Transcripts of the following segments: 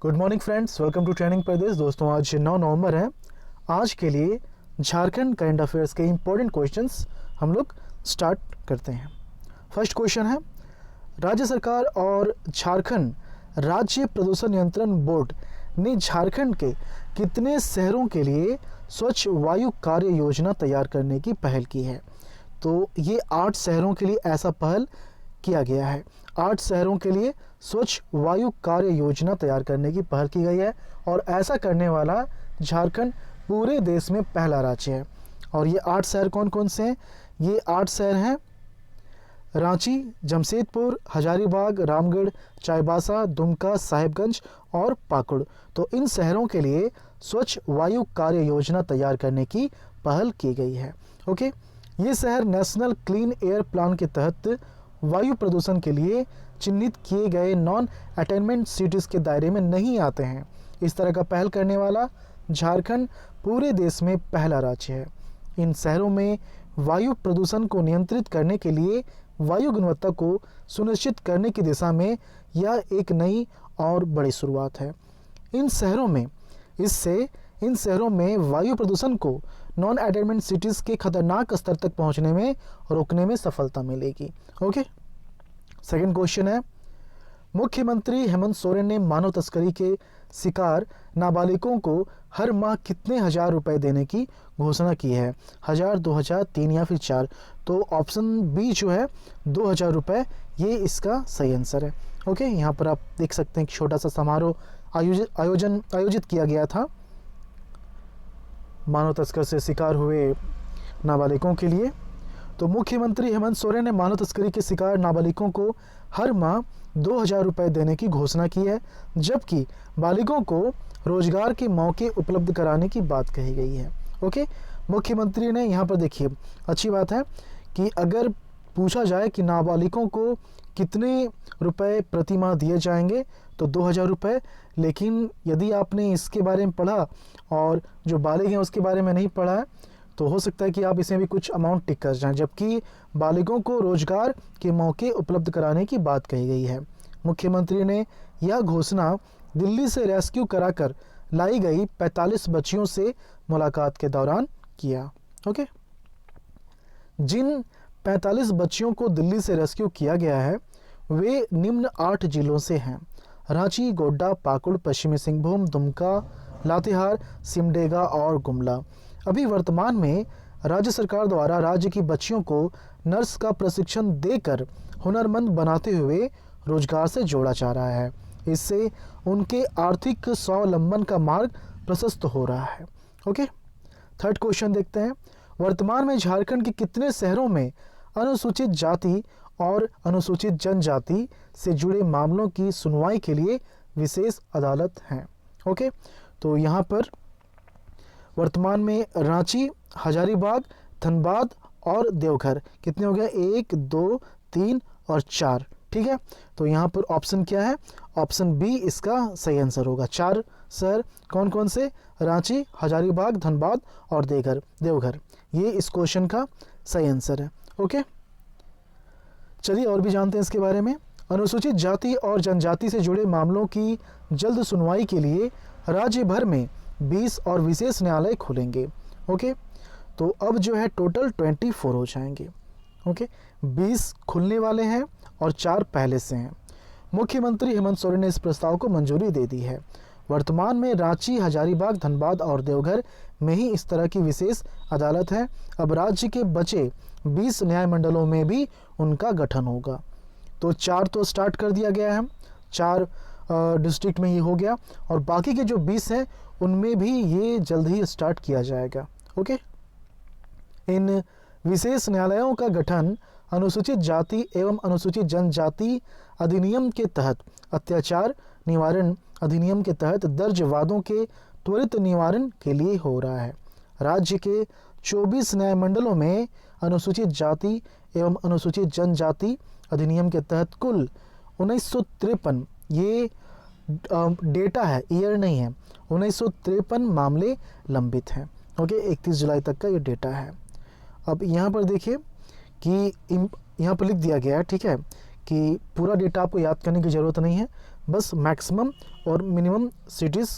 Good morning friends, welcome to training प्रदेश। दोस्तों, आज 9 नवंबर है। आज के लिए झारखंड करंट अफेयर्स के इंपॉर्टेंट क्वेश्चंस हम लोग स्टार्ट करते हैं। फर्स्ट क्वेश्चन है, राज्य सरकार और झारखंड राज्य प्रदूषण नियंत्रण बोर्ड ने झारखंड के कितने शहरों के लिए स्वच्छ वायु कार्य योजना तैयार करने की पहल की है? तो ये 8 शहरों के लिए ऐसा पहल किया गया है। 8 शहरों के लिए स्वच्छ वायु कार्य योजना तैयार करने की पहल की गई है और ऐसा करने वाला झारखंड पूरे देश में पहला राज्य है। और ये 8 शहर कौन कौन से हैं? ये 8 शहर हैं रांची, जमशेदपुर, हजारीबाग, रामगढ़, चाईबासा, दुमका, साहिबगंज और पाकुड़। तो इन शहरों के लिए स्वच्छ वायु कार्य योजना तैयार करने की पहल की गई है। ओके, ये शहर नेशनल क्लीन एयर प्लान के तहत वायु प्रदूषण के लिए चिन्हित किए गए नॉन अटेनमेंट सिटीज़ के दायरे में नहीं आते हैं। इस तरह का पहल करने वाला झारखंड पूरे देश में पहला राज्य है। इन शहरों में वायु प्रदूषण को नियंत्रित करने के लिए वायु गुणवत्ता को सुनिश्चित करने की दिशा में यह एक नई और बड़ी शुरुआत है। इन शहरों में वायु प्रदूषण को नॉन अटेनमेंट सिटीज़ के खतरनाक स्तर तक पहुंचने में रोकने में सफलता मिलेगी। ओके, सेकंड क्वेश्चन है, मुख्यमंत्री हेमंत सोरेन ने मानव तस्करी के शिकार नाबालिगों को हर माह कितने हजार रुपए देने की घोषणा की है? 1000, 2000, 3 या फिर 4? तो ऑप्शन बी जो है 2000 रुपए, ये इसका सही आंसर है। ओके, यहाँ पर आप देख सकते हैं कि छोटा सा समारोह आयोजित किया गया था मानव तस्कर से शिकार हुए नाबालिगों के लिए। तो मुख्यमंत्री हेमंत सोरेन ने मानव तस्करी के शिकार नाबालिगों को हर माह 2000 रुपए देने की घोषणा की है, जबकि बालिगों को रोजगार के मौके उपलब्ध कराने की बात कही गई है। ओके, मुख्यमंत्री ने यहाँ पर देखिए, अच्छी बात है कि अगर पूछा जाए कि नाबालिगों को कितने रुपए प्रति माह दिए जाएंगे तो 2000 रुपये, लेकिन यदि आपने इसके बारे में पढ़ा और जो बालिग हैं उसके बारे में नहीं पढ़ा है तो हो सकता है कि आप इसमें भी कुछ अमाउंट टिक कर जाएं, जबकि बालिगों को रोजगार के मौके उपलब्ध कराने की बात कही गई है। मुख्यमंत्री ने यह घोषणा दिल्ली से रेस्क्यू कराकर लाई गई 45 बच्चियों से मुलाकात के दौरान किया। ओके, जिन 45 बच्चियों को दिल्ली से रेस्क्यू किया गया है वे निम्न 8 जिलों से हैं: रांची, गोड्डा, पाकुड़, पश्चिमी सिंहभूम, दुमका, लातेहार, सिमडेगा और गुमला। अभी वर्तमान में राज्य सरकार द्वारा राज्य की बच्चियों को नर्स का प्रशिक्षण देकर हुनरमंद बनाते हुए रोजगार से जोड़ा जा रहा है। इससे उनके आर्थिक स्वावलंबन का मार्ग प्रशस्त हो रहा है। ओके, थर्ड क्वेश्चन देखते हैं, वर्तमान में झारखंड के कितने शहरों में अनुसूचित जाति और अनुसूचित जनजाति से जुड़े मामलों की सुनवाई के लिए विशेष अदालत हैं? ओके, तो यहाँ पर वर्तमान में रांची, हजारीबाग, धनबाद और देवघर कितने हो गए? 1, 2, 3 और 4। ठीक है, तो यहाँ पर ऑप्शन क्या है? ऑप्शन बी इसका सही आंसर होगा। 4 शहर कौन कौन से? रांची, हजारीबाग, धनबाद और देवघर, ये इस क्वेश्चन का सही आंसर है। ओके, चलिए और भी जानते हैं इसके बारे में। अनुसूचित जाति और जनजाति से जुड़े मामलों की जल्द सुनवाई के लिए राज्य भर में 20 और विशेष न्यायालय खुलेंगे। ओके, तो अब जो है टोटल 24 हो जाएंगे। ओके, 20 खुलने वाले हैं और 4 पहले से हैं। मुख्यमंत्री हेमंत सोरेन ने इस प्रस्ताव को मंजूरी दे दी है। वर्तमान में रांची, हजारीबाग, धनबाद और देवघर में ही इस तरह की विशेष अदालत है। अब राज्य के बचे 20 न्यायमंडलों में भी उनका गठन होगा। तो 4 तो स्टार्ट कर दिया गया है, 4 डिस्ट्रिक्ट में ये हो गया और बाकी के जो 20 हैं उनमें भी ये जल्द ही स्टार्ट किया जाएगा। ओके, इन विशेष न्यायालयों का गठन अनुसूचित जाति एवं अनुसूचित जनजाति अधिनियम के तहत, अत्याचार निवारण अधिनियम के तहत दर्ज वादों के त्वरित निवारण के लिए हो रहा है। राज्य के 24 न्यायमंडलों में अनुसूचित जाति एवं अनुसूचित जनजाति अधिनियम के तहत कुल 1953, ये डेटा है, ईयर नहीं है, 1953 मामले लंबित हैं। ओके, 31 जुलाई तक का ये डेटा है। अब यहाँ पर देखिए कि यहाँ पर लिख दिया गया है, ठीक है, कि पूरा डेटा आपको याद करने की ज़रूरत नहीं है, बस मैक्सिमम और मिनिमम सिटीज़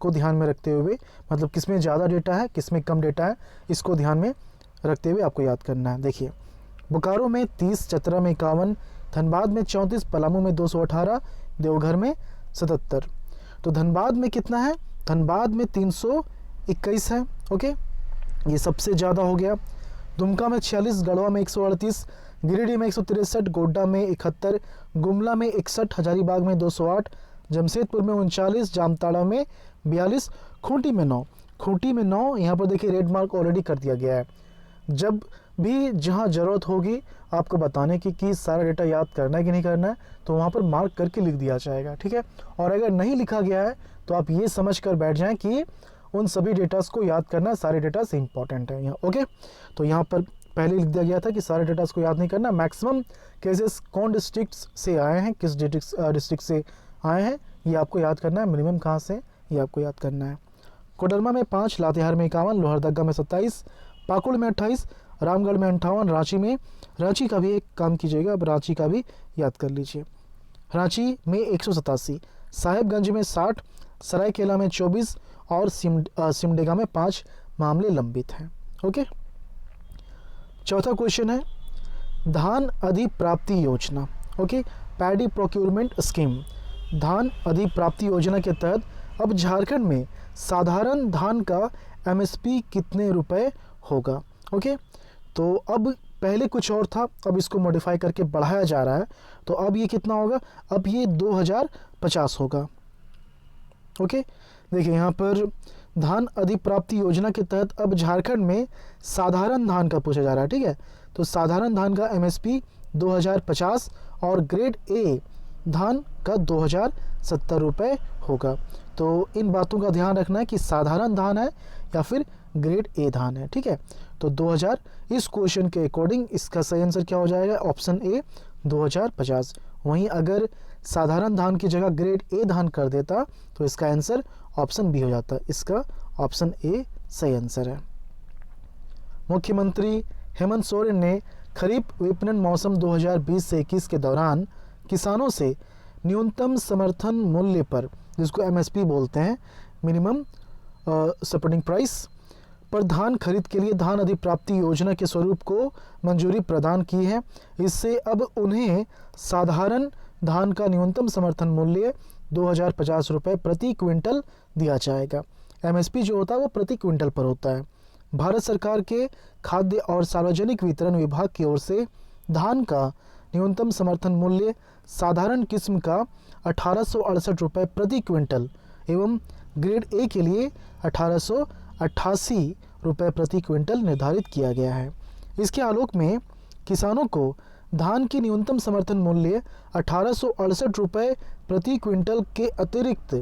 को ध्यान में रखते हुए, मतलब किस में ज़्यादा डेटा है किस में कम डेटा है, इसको ध्यान में रखते हुए आपको याद करना है। देखिए, बोकारो में 30, चतरा में 51, धनबाद में 34, पलामू में 218, देवघर में 77। तो धनबाद में कितना है? धनबाद में 321 है। ओके, ये सबसे ज़्यादा हो गया। दुमका में 46, गढ़वा में 138, गिरिडीह में 163, गोड्डा में 71, गुमला में 61, हजारीबाग में 208, जमशेदपुर में 39, जामताड़ा में 42, खूंटी में 9। खूंटी में 9, यहाँ पर देखिए रेड मार्क ऑलरेडी कर दिया गया है। जब भी जहाँ ज़रूरत होगी आपको बताने की कि सारा डेटा याद करना है कि नहीं करना है, तो वहाँ पर मार्क करके लिख दिया जाएगा, ठीक है। और अगर नहीं लिखा गया है तो आप ये समझ कर बैठ जाएं कि उन सभी डेटास को याद करना, सारे डेटा से इंपॉर्टेंट है यहाँ। ओके, तो यहाँ पर पहले लिख दिया गया था कि सारे डेटास को याद नहीं करना। मैक्सिमम केसेस कौन डिस्ट्रिक्ट से आए हैं, किस डिस्ट्रिक्ट से आए हैं, ये आपको याद करना है। मिनिमम कहाँ से, ये आपको याद करना है। कोडरमा में 5, लातेहार में 51, लोहरदगा में 27, पाकुड़ में 28, रामगढ़ में 58, रांची का भी एक काम कीजिएगा, अब रांची का भी याद कर लीजिए। रांची में 187, साहेबगंज में 60, सरायकेला में 24 और सिमडेगा में 5 मामले लंबित हैं। ओके, चौथा क्वेश्चन है धान अधिप्राप्ति योजना। Okay, paddy procurement scheme. धान अधिप्राप्ति योजना के तहत अब झारखंड में साधारण धान का एमएसपी कितने रुपए होगा? ओके, तो अब पहले कुछ और था, अब इसको मॉडिफाई करके बढ़ाया जा रहा है। तो अब ये कितना होगा? अब ये 2050 होगा। ओके, देखिए यहाँ पर धान अधिप्राप्ति योजना के तहत अब झारखंड में साधारण धान का पूछा जा रहा है, ठीक है। तो साधारण धान का एमएसपी 2050 और ग्रेड ए धान का 2070 रुपये होगा। तो इन बातों का ध्यान रखना है कि साधारण धान है या फिर ग्रेड ए धान है, ठीक है। तो 2000, इस क्वेश्चन के अकॉर्डिंग इसका सही आंसर क्या हो जाएगा? Option A 2050। वहीं अगर साधारण धान की जगह ग्रेड ए धान कर देता तो इसका आंसर ऑप्शन बी हो जाता। इसका ऑप्शन ए सही आंसर है। मुख्यमंत्री हेमंत सोरेन ने खरीफ विपणन मौसम 2020 से 21 के दौरान किसानों से न्यूनतम समर्थन मूल्य पर, जिसको एमएसपी बोलते हैं, मिनिमम सपोर्टिंग प्राइस पर धान खरीद के लिए धान अधिप्राप्ति योजना के स्वरूप को मंजूरी प्रदान की है। इससे अब उन्हें साधारण धान का न्यूनतम समर्थन मूल्य 2050 रुपये प्रति क्विंटल दिया जाएगा। एमएसपी जो होता है वो प्रति क्विंटल पर होता है। भारत सरकार के खाद्य और सार्वजनिक वितरण विभाग की ओर से धान का न्यूनतम समर्थन मूल्य साधारण किस्म का 1868 रुपये प्रति क्विंटल एवं ग्रेड ए के लिए 1888 रुपये प्रति क्विंटल निर्धारित किया गया है। इसके आलोक में किसानों को धान की न्यूनतम समर्थन मूल्य 1868 रुपये प्रति क्विंटल के अतिरिक्त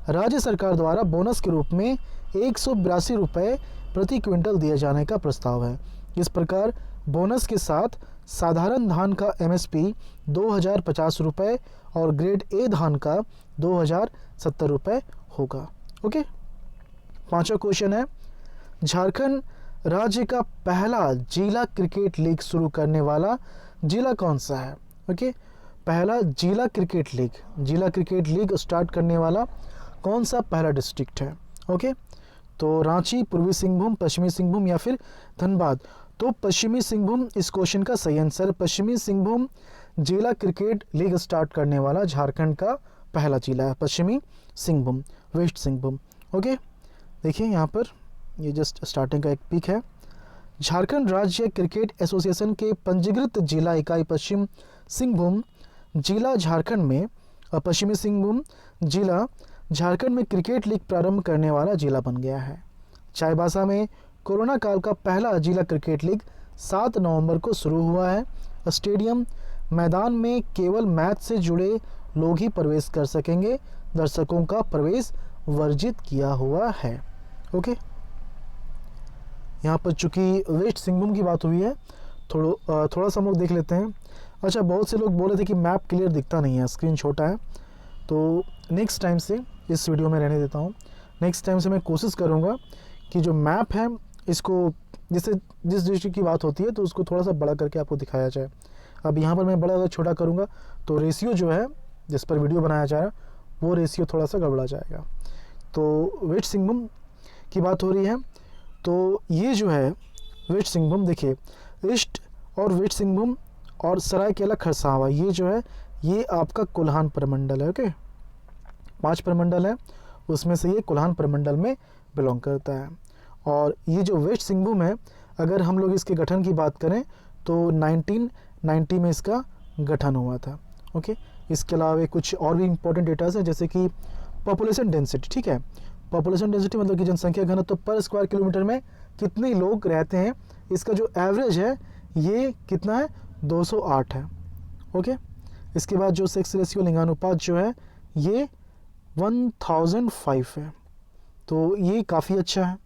राज्य सरकार द्वारा बोनस के रूप में 182 रुपये प्रति क्विंटल दिए जाने का प्रस्ताव है। इस प्रकार बोनस के साथ साधारण धान का एमएसपी 2050 रुपये और ग्रेड ए धान का 2070 रुपये होगा। ओके, पांचवा क्वेश्चन है झारखंड राज्य का पहला जिला क्रिकेट लीग शुरू करने वाला जिला कौन सा है? ओके, पहला जिला क्रिकेट लीग स्टार्ट करने वाला कौन सा पहला डिस्ट्रिक्ट है? ओके, तो रांची, पूर्वी सिंहभूम, पश्चिमी सिंहभूम या फिर धनबाद। तो पश्चिमी सिंहभूम इस क्वेश्चन का सही आंसर। पश्चिमी सिंहभूम जिला क्रिकेट लीग स्टार्ट करने वाला झारखंड का पहला जिला है, पश्चिमी सिंहभूम, वेस्ट सिंहभूम। ओके, देखिए यहाँ पर ये जस्ट स्टार्टिंग का एक पिक है। झारखंड राज्य क्रिकेट एसोसिएशन के पंजीकृत जिला इकाई पश्चिम सिंहभूम जिला झारखंड में, पश्चिमी सिंहभूम जिला झारखंड में क्रिकेट लीग प्रारंभ करने वाला जिला बन गया है। चाईबासा में कोरोना काल का पहला जिला क्रिकेट लीग 7 नवंबर को शुरू हुआ है। स्टेडियम मैदान में केवल मैच से जुड़े लोग ही प्रवेश कर सकेंगे, दर्शकों का प्रवेश वर्जित किया हुआ है। ओके, यहाँ पर चूंकि वेस्ट सिंहभूम की बात हुई है, थोड़ा सा हम लोग देख लेते हैं। अच्छा, बहुत से लोग बोले थे कि मैप क्लियर दिखता नहीं है, स्क्रीन छोटा है, तो नेक्स्ट टाइम से इस वीडियो में रहने देता हूँ। नेक्स्ट टाइम से मैं कोशिश करूँगा कि जो मैप है इसको, जैसे जिस डिस्ट्रिक्ट की बात होती है तो उसको थोड़ा सा बड़ा करके आपको दिखाया जाए। अब यहाँ पर मैं बड़ा अगर छोटा करूँगा तो रेशियो जो है जिस पर वीडियो बनाया जा रहा है वो रेशियो थोड़ा सा गड़बड़ा जाएगा। तो वेस्ट सिंहभूम की बात हो रही है, तो ये जो है वेस्ट सिंहभूम, देखिए ईस्ट और वेस्ट सिंहभूम और सरायकेला खरसावां, ये जो है ये आपका कोल्हान प्रमंडल है। ओके, 5 प्रमंडल है, उसमें से ये कोल्हान प्रमंडल में बिलोंग करता है। और ये जो वेस्ट सिंहभूम है, अगर हम लोग इसके गठन की बात करें तो 1990 में इसका गठन हुआ था। ओके, इसके अलावा कुछ और भी इंपॉर्टेंट डेटाज हैं, जैसे कि पॉपुलेशन डेंसिटी। ठीक है, पॉपुलेशन डेंसिटी मतलब कि जनसंख्या घनत्व पर स्क्वायर किलोमीटर में कितने लोग रहते हैं, इसका जो एवरेज है ये कितना है, 208 है। ओके, इसके बाद जो सेक्स रेशियो लिंगानुपात जो है ये 1005 है, तो ये काफ़ी अच्छा है।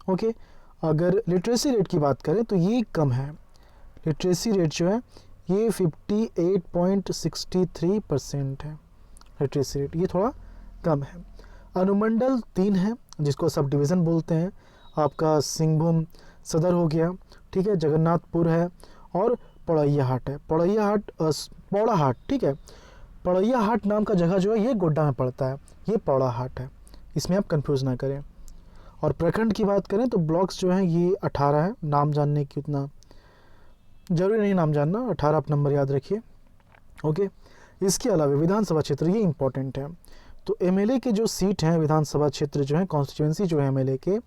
ओके, अगर लिटरेसी रेट की बात करें तो ये कम है, लिटरेसी रेट जो है ये 58.63% है, लिटरेसी रेट ये थोड़ा कम है। अनुमंडल 3 है, जिसको सब डिवीज़न बोलते हैं। आपका सिंहभूम सदर हो गया, ठीक है, जगन्नाथपुर है और पौड़ैयाहाट है। पौड़ाहाट, ठीक है, पौड़ैयाहाट नाम का जगह जो है ये गोड्डा में पड़ता है, ये पौड़ाहाट है, इसमें आप कंफ्यूज ना करें। और प्रखंड की बात करें तो ब्लॉक्स जो हैं ये 18 है, नाम जानने की उतना ज़रूरी नहीं, नाम जानना 18 आप नंबर याद रखिए। ओके, इसके अलावा विधानसभा क्षेत्र ये इंपॉर्टेंट है, तो एमएलए के जो सीट हैं विधानसभा क्षेत्र जो है, कॉन्स्टिट्यूंसी जो है एमएलए के,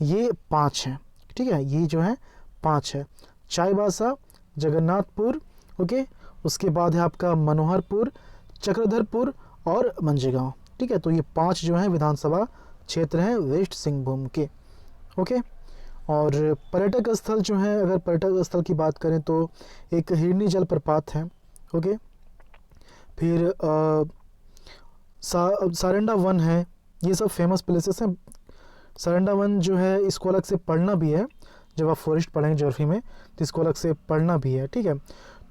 ये 5 हैं। ठीक है, ये जो है 5 है, चाईबासा, जगन्नाथपुर, ओके, उसके बाद है आपका मनोहरपुर, चक्रधरपुर और मंझेगांव। ठीक है, तो ये 5 जो हैं विधानसभा क्षेत्र हैं वेस्ट सिंहभूम के। ओके, और पर्यटक स्थल जो हैं, अगर पर्यटक स्थल की बात करें तो एक हिरनी जलप्रपात है। ओके, फिर सारंडा वन है, ये सब फेमस प्लेसेस हैं। सारंडा वन जो है इसको अलग से पढ़ना भी है, जब आप फॉरेस्ट पढ़ेंगे ज्योग्राफी में तो इसको अलग से पढ़ना भी है। ठीक है,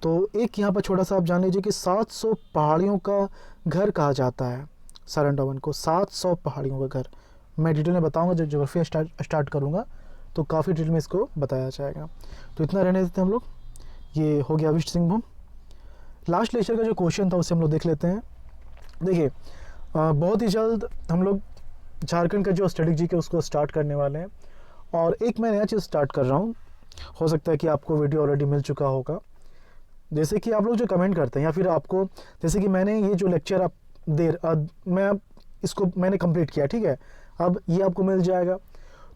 तो एक यहाँ पर छोटा सा आप जान लीजिए कि 700 पहाड़ियों का घर कहा जाता है सारंडा वन को, 700 पहाड़ियों का घर। मैं डिटेल में बताऊंगा जब ज्योग्राफी स्टार्ट करूँगा तो काफ़ी डिटेल में इसको बताया जाएगा। तो इतना रहने देते हैं हम लोग, ये हो गया वेस्ट सिंहभूम। लास्ट लेक्चर का जो क्वेश्चन था उसे हम लोग देख लेते हैं। देखिए, बहुत ही जल्द हम लोग झारखंड का जो स्ट्रेटेजी के उसको स्टार्ट करने वाले हैं, और एक मैं नया चीज़ स्टार्ट कर रहा हूँ। हो सकता है कि आपको वीडियो ऑलरेडी मिल चुका होगा, जैसे कि आप लोग जो कमेंट करते हैं, या फिर आपको, जैसे कि मैंने ये जो लेक्चर आप मैंने कंप्लीट किया, ठीक है, अब ये आपको मिल जाएगा।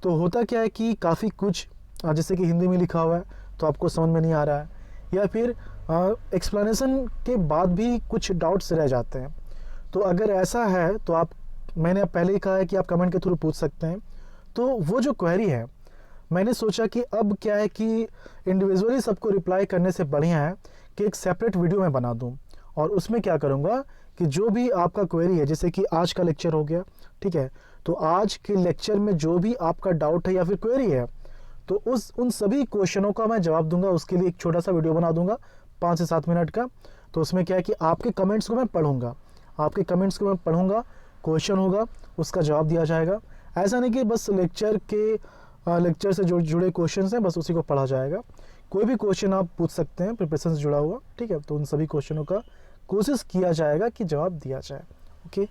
तो होता क्या है कि काफ़ी कुछ जैसे कि हिंदी में लिखा हुआ है तो आपको समझ में नहीं आ रहा है, या फिर एक्सप्लेनेशन के बाद भी कुछ डाउट्स रह जाते हैं। तो अगर ऐसा है तो आप, मैंने पहले ही कहा है कि आप कमेंट के थ्रू पूछ सकते हैं। तो वो जो क्वेरी है, मैंने सोचा कि अब क्या है कि इंडिविजुअली सबको रिप्लाई करने से बढ़िया है कि एक सेपरेट वीडियो मैं बना दूं, और उसमें क्या करूंगा कि जो भी आपका क्वेरी है, जैसे कि आज का लेक्चर हो गया, ठीक है, तो आज के लेक्चर में जो भी आपका डाउट है या फिर क्वेरी है, तो उन सभी क्वेश्चनों का मैं जवाब दूंगा। उसके लिए एक छोटा सा वीडियो बना दूंगा 5 से 7 मिनट का। तो उसमें क्या है कि आपके कमेंट्स को मैं पढ़ूंगा, क्वेश्चन होगा उसका जवाब दिया जाएगा। ऐसा नहीं कि बस लेक्चर से जुड़े क्वेश्चन हैं बस उसी को पढ़ा जाएगा। कोई भी क्वेश्चन आप पूछ सकते हैं प्रिपरेशन से जुड़ा हुआ, ठीक है, तो उन सभी क्वेश्चनों का कोशिश किया जाएगा कि जवाब दिया जाए। ओके,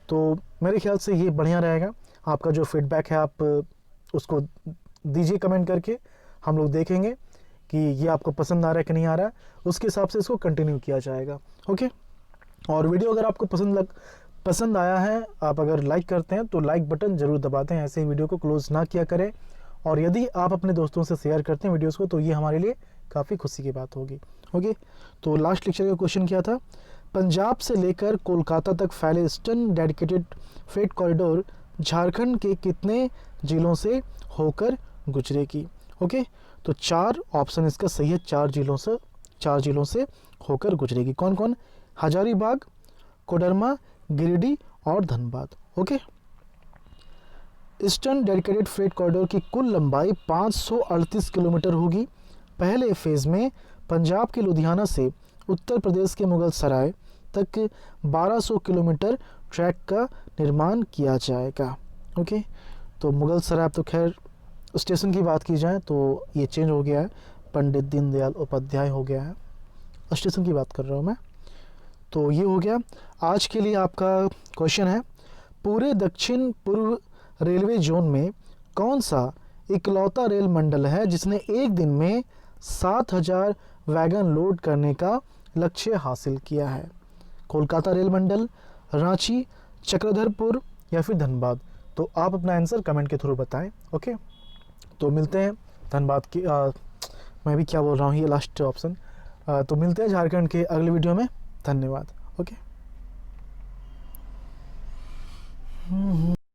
तो मेरे ख्याल से ये बढ़िया रहेगा। आपका जो फीडबैक है आप उसको दीजिए कमेंट करके, हम लोग देखेंगे कि ये आपको पसंद आ रहा है कि नहीं आ रहा है, उसके हिसाब से इसको कंटिन्यू किया जाएगा। ओके, और वीडियो अगर आपको पसंद आया है, आप अगर लाइक करते हैं तो लाइक बटन ज़रूर दबा दें, ऐसे ही वीडियो को क्लोज ना किया करें। और यदि आप अपने दोस्तों से शेयर करते हैं वीडियोस को तो ये हमारे लिए काफ़ी खुशी की बात होगी। ओके, तो लास्ट लेक्चर का क्वेश्चन क्या था, पंजाब से लेकर कोलकाता तक फैले eastern dedicated freight corridor Jharkhand के कितने जिलों से होकर गुजरेगी। ओके, तो 4 ऑप्शन इसका सही है, 4 जिलों से होकर गुजरेगी। कौन कौन, हजारीबाग, कोडरमा, गिरिडीह और Dhanbad. Okay, eastern dedicated freight corridor की कुल लंबाई 538 किलोमीटर होगी। पहले फेज में पंजाब के लुधियाना से उत्तर प्रदेश के मुगल सराय तक 1200 किलोमीटर ट्रैक का निर्माण किया जाएगा। ओके, तो मुगल सराय, तो खैर स्टेशन की बात की जाए तो ये चेंज हो गया है, पंडित दीनदयाल उपाध्याय हो गया है, स्टेशन की बात कर रहा हूँ मैं। तो ये हो गया आज के लिए आपका क्वेश्चन है, पूरे दक्षिण पूर्व रेलवे जोन में कौन सा इकलौता रेल मंडल है जिसने एक दिन में 7000 वैगन लोड करने का लक्ष्य हासिल किया है? कोलकाता रेल मंडल, रांची, चक्रधरपुर या फिर धनबाद? तो आप अपना आंसर कमेंट के थ्रू बताएं। ओके, तो मिलते हैं धनबाद की मैं भी क्या बोल रहा हूँ, ये लास्ट ऑप्शन। तो मिलते हैं झारखंड के अगले वीडियो में। धन्यवाद। ओके।